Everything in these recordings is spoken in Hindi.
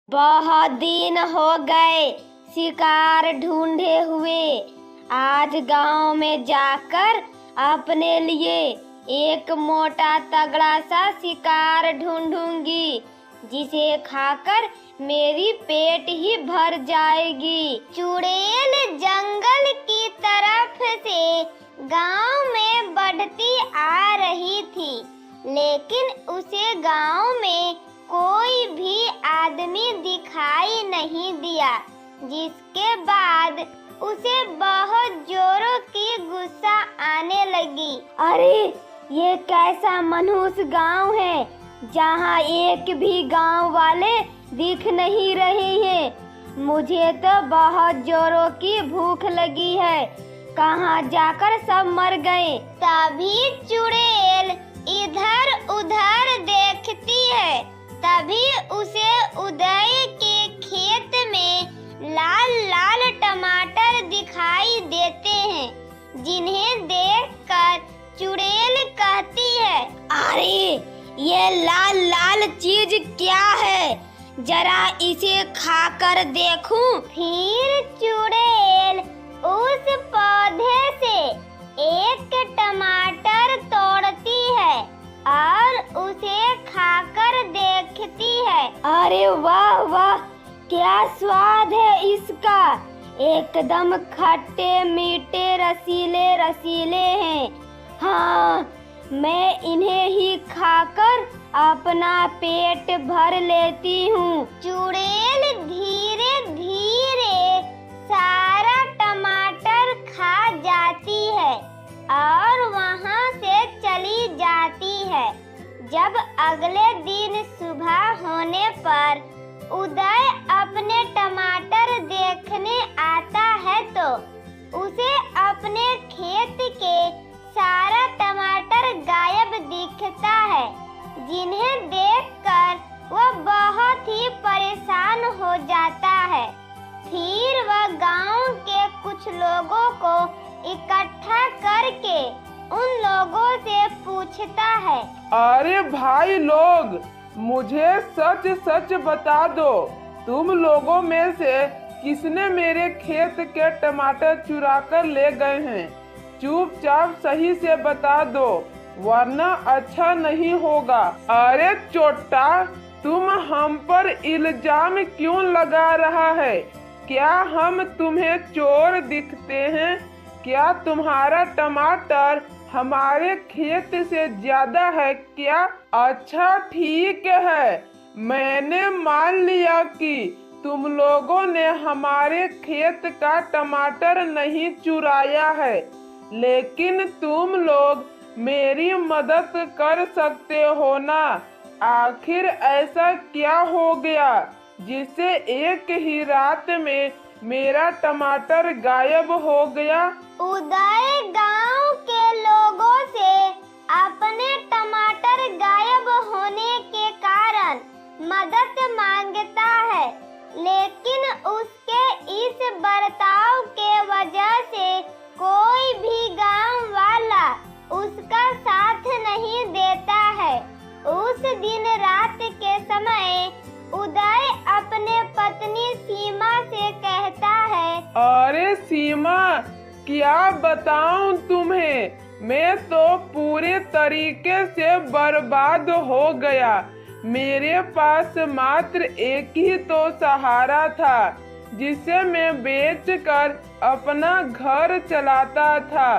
बहुत दिन हो गए शिकार ढूंढे हुए। आज गांव में जाकर अपने लिए एक मोटा तगड़ा सा शिकार ढूंढूंगी, जिसे खाकर मेरी पेट ही भर जाएगी। चुड़ैल जंगल की तरफ से गांव में बढ़ती आ रही थी, लेकिन उसे गांव में कोई भी आदमी दिखाई नहीं दिया, जिसके बाद उसे बहुत जोरों की गुस्सा आने लगी। अरे ये कैसा मनहूस गांव है, जहां एक भी गांव वाले दिख नहीं रहे हैं। मुझे तो बहुत जोरों की भूख लगी है, कहां जाकर सब मर गए। तभी चुड़ैल इधर उधर देखती है, तभी उसे उदय के खेत में लाल लाल टमाटर दिखाई देते हैं, जिन्हें देखकर चुड़ैल कहती है, अरे ये लाल लाल चीज क्या है, जरा इसे खाकर देखूं। फिर चुड़ैल उस पौधे से एक टमाटर तोड़ती है और उसे खाकर देखती है। अरे वाह वाह, क्या स्वाद है इसका, एकदम खट्टे मीठे रसीले रसीले हैं। हाँ, मैं इन्हें ही खाकर अपना पेट भर लेती हूँ। चुड़ैल धीरे धीरे सारा टमाटर खा जाती है और वहाँ से चली जाती है। जब अगले दिन सुबह होने पर उदय अपने टमाटर देखने आता है, तो उसे अपने खेत के सारा टमाटर गायब दिखता है, जिन्हें देखकर वह बहुत ही परेशान हो जाता है। फिर वह गांव के कुछ लोगों को इकट्ठा करके उन लोगों से पूछता है, अरे भाई लोग, मुझे सच सच बता दो, तुम लोगों में से किसने मेरे खेत के टमाटर चुरा कर ले गए हैं? चुपचाप सही से बता दो, वरना अच्छा नहीं होगा। अरे चोट्टा, तुम हम पर इल्जाम क्यों लगा रहा है? क्या हम तुम्हें चोर दिखते हैं? क्या तुम्हारा टमाटर हमारे खेत से ज्यादा है क्या? अच्छा ठीक है, मैंने मान लिया कि तुम लोगों ने हमारे खेत का टमाटर नहीं चुराया है, लेकिन तुम लोग मेरी मदद कर सकते हो ना? आखिर ऐसा क्या हो गया जिससे एक ही रात में मेरा टमाटर गायब हो गया? उदय गांव के लोगों से अपने टमाटर गायब होने के कारण मदद मांगता है, लेकिन उसके इस बर्ताव के वजह से कोई भी गांव वाला उसका साथ नहीं देता है। उस दिन रात के समय उदय अपने पत्नी सीमा से कहता है, अरे सीमा, क्या बताऊं तुम्हें, मैं तो पूरे तरीके से बर्बाद हो गया। मेरे पास मात्र एक ही तो सहारा था, जिसे मैं बेचकर अपना घर चलाता था।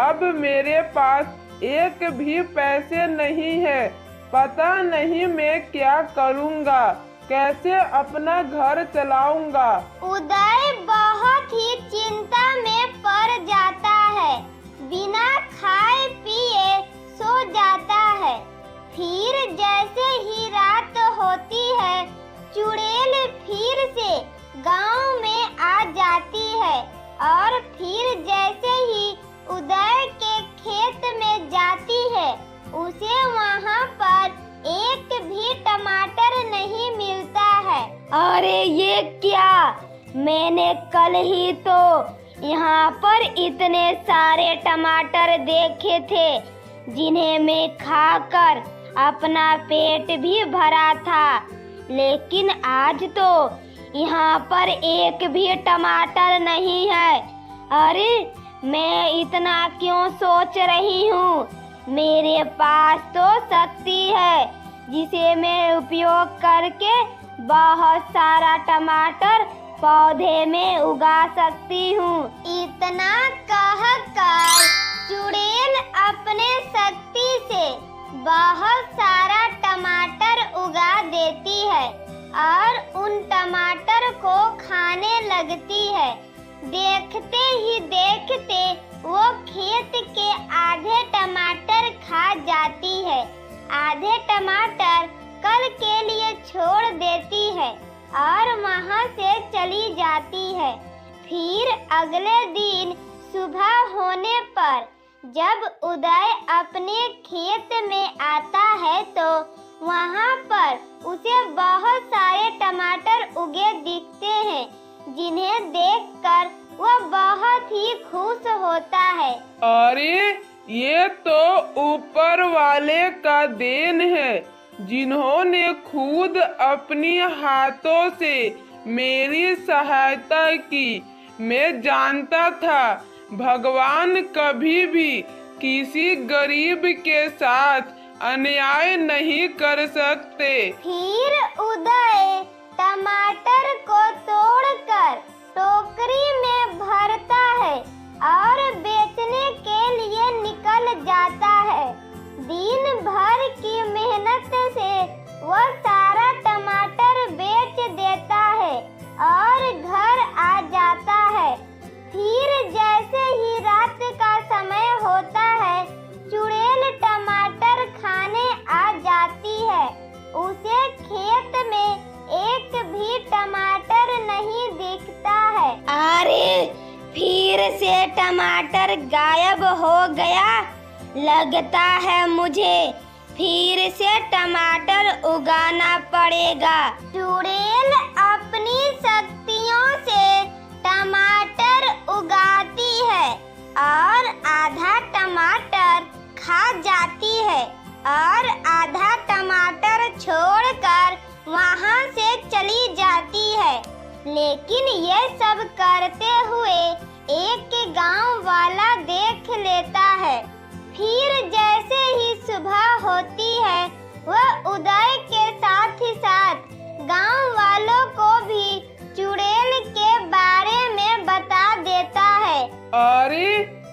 अब मेरे पास एक भी पैसे नहीं है, पता नहीं मैं क्या करूँगा, कैसे अपना घर चलाऊंगा। उदय बहुत ही चिंता में पड़ जाता है, बिना खाए पिए सो जाता है। फिर जैसे ही रात होती है, चुड़ैल फिर से गांव में आ जाती है और फिर जैसे ही उदय के खेत में जाती है, उसे वहां पर एक भी टमाटर नहीं मिलता है। अरे ये क्या, मैंने कल ही तो यहाँ पर इतने सारे टमाटर देखे थे, जिन्हें मैं खाकर अपना पेट भी भरा था। लेकिन आज तो यहाँ पर एक भी टमाटर नहीं है। अरे मैं इतना क्यों सोच रही हूँ? मेरे पास तो शक्ति है जिसे मैं उपयोग करके बहुत सारा टमाटर पौधे में उगा सकती हूँ। इतना कहकर चुड़ैल अपने शक्ति से बहुत सारा टमाटर उगा देती है और उन टमाटर को खाने लगती है। देखते ही देखते वो खेत के आधे टमाटर खा जाती है, आधे टमाटर कल के लिए छोड़ देती है और वहाँ से चली जाती है। फिर अगले दिन सुबह होने पर जब उदय अपने खेत में आता है तो वहाँ पर उसे बहुत सारे टमाटर उगे दिखते हैं, जिन्हें देखकर वह बहुत ही खुश होता है। अरे ये तो ऊपर वाले का देन है, जिन्होंने खुद अपनी हाथों से मेरी सहायता की। मैं जानता था भगवान कभी भी किसी गरीब के साथ अन्याय नहीं कर सकते। फिर उदय टमाटर को तोड़कर टोकरी में भरता है और बेचने के लिए निकल जाता है। दिन भर की मेहनत से वह सारा टमाटर बेच देता है और घर आ जाता है। फिर जैसे ही रात का समय होता है, चुड़ैल टमाटर खाने आ जाती है। उसे खेत में एक भी टमाटर नहीं दिखता है। अरे फिर से टमाटर गायब हो गया। लगता है मुझे फिर से टमाटर उगाना पड़ेगा। चुड़ैल अपनी शक्तियों से टमाटर उगाती है और आधा टमाटर खा जाती है और आधा टमाटर छोड़कर वहाँ से चली जाती है। लेकिन ये सब करते हुए एक गांव वाला देख लेता है। फिर जैसे ही सुबह होती है, वह उदय के साथ ही साथ गांव वालों को भी चुड़ैल के बारे में बता देता है। अरे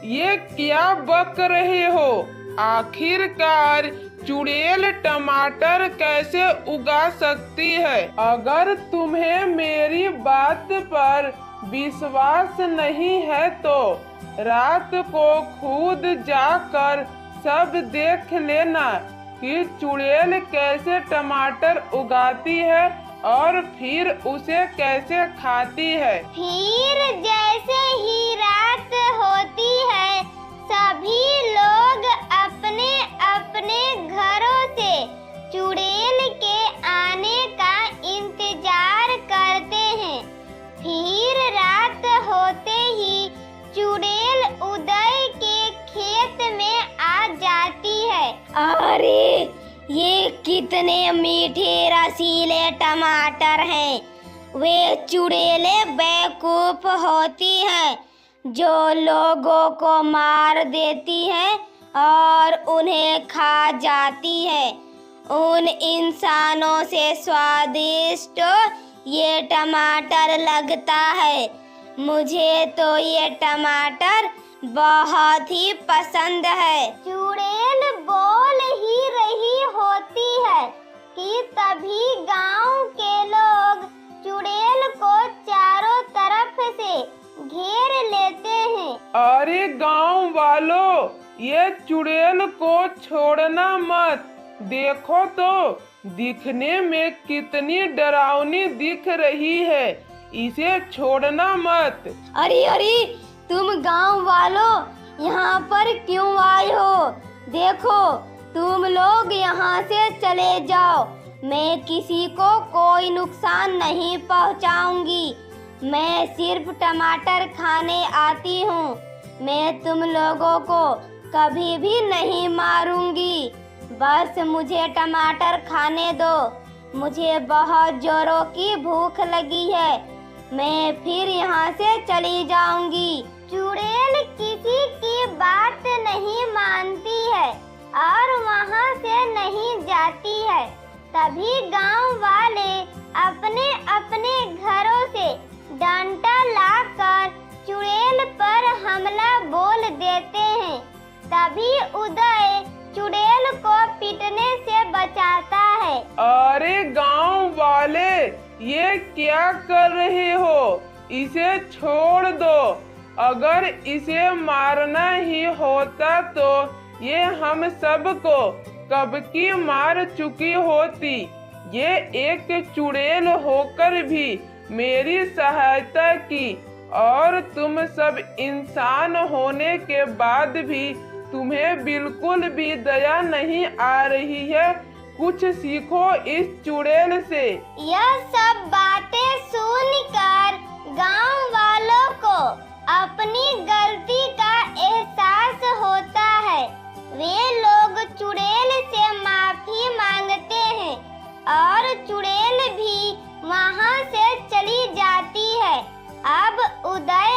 ये क्या बक रहे हो? आखिरकार चुड़ैल टमाटर कैसे उगा सकती है? अगर तुम्हें मेरी बात पर विश्वास नहीं है तो रात को खुद जाकर सब देख लेना कि चुड़ैल कैसे टमाटर उगाती है और फिर उसे कैसे खाती है। फिर जैसे ही रात होती है, सभी लोग अपने अपने घरों से चुड़ैल के आने का इंतजार करते हैं। फिर रात होते ही चुड़ैल उदय के खेत में आ जाती है। अरे ये कितने मीठे रसीले टमाटर हैं। वे चुड़ैलें बेवकूफ होती हैं जो लोगों को मार देती हैं और उन्हें खा जाती है। उन इंसानों से स्वादिष्ट ये टमाटर लगता है। मुझे तो ये टमाटर बहुत ही पसंद है। चुड़ैल बोल ही रही होती है कि तभी गांव के लोग चुड़ैल को चारों तरफ से घेर लेते हैं। अरे गांव वालों, ये चुड़ैल को छोड़ना मत। देखो तो दिखने में कितनी डरावनी दिख रही है, इसे छोड़ना मत। अरे तुम गांव वालों यहाँ पर क्यों आए हो? देखो तुम लोग यहाँ से चले जाओ। मैं किसी को कोई नुकसान नहीं पहुँचाऊंगी। मैं सिर्फ टमाटर खाने आती हूँ। मैं तुम लोगों को कभी भी नहीं मारूंगी। बस मुझे टमाटर खाने दो। मुझे बहुत जोरों की भूख लगी है, मैं फिर यहाँ से चली जाऊंगी। चुड़ैल किसी की बात नहीं मानती है और वहाँ से नहीं जाती है। तभी गांव वाले अपने अपने घरों से डंडा लाकर चुड़ैल पर हमला बोल देते हैं। तभी उदय चुड़ैल को पीटने से बचाता है। अरे गांव वाले, ये क्या कर रहे हो? इसे छोड़ दो। अगर इसे मारना ही होता तो ये हम सबको कब की मार चुकी होती। ये एक चुड़ैल होकर भी मेरी सहायता की, और तुम सब इंसान होने के बाद भी तुम्हें बिल्कुल भी दया नहीं आ रही है। कुछ सीखो इस चुड़ैल से। यह सब बातें सुनकर गांव वालों को अपनी गलती का एहसास होता है। वे लोग चुड़ैल से माफी मांगते हैं और चुड़ैल भी वहां से चली जाती है। अब उदय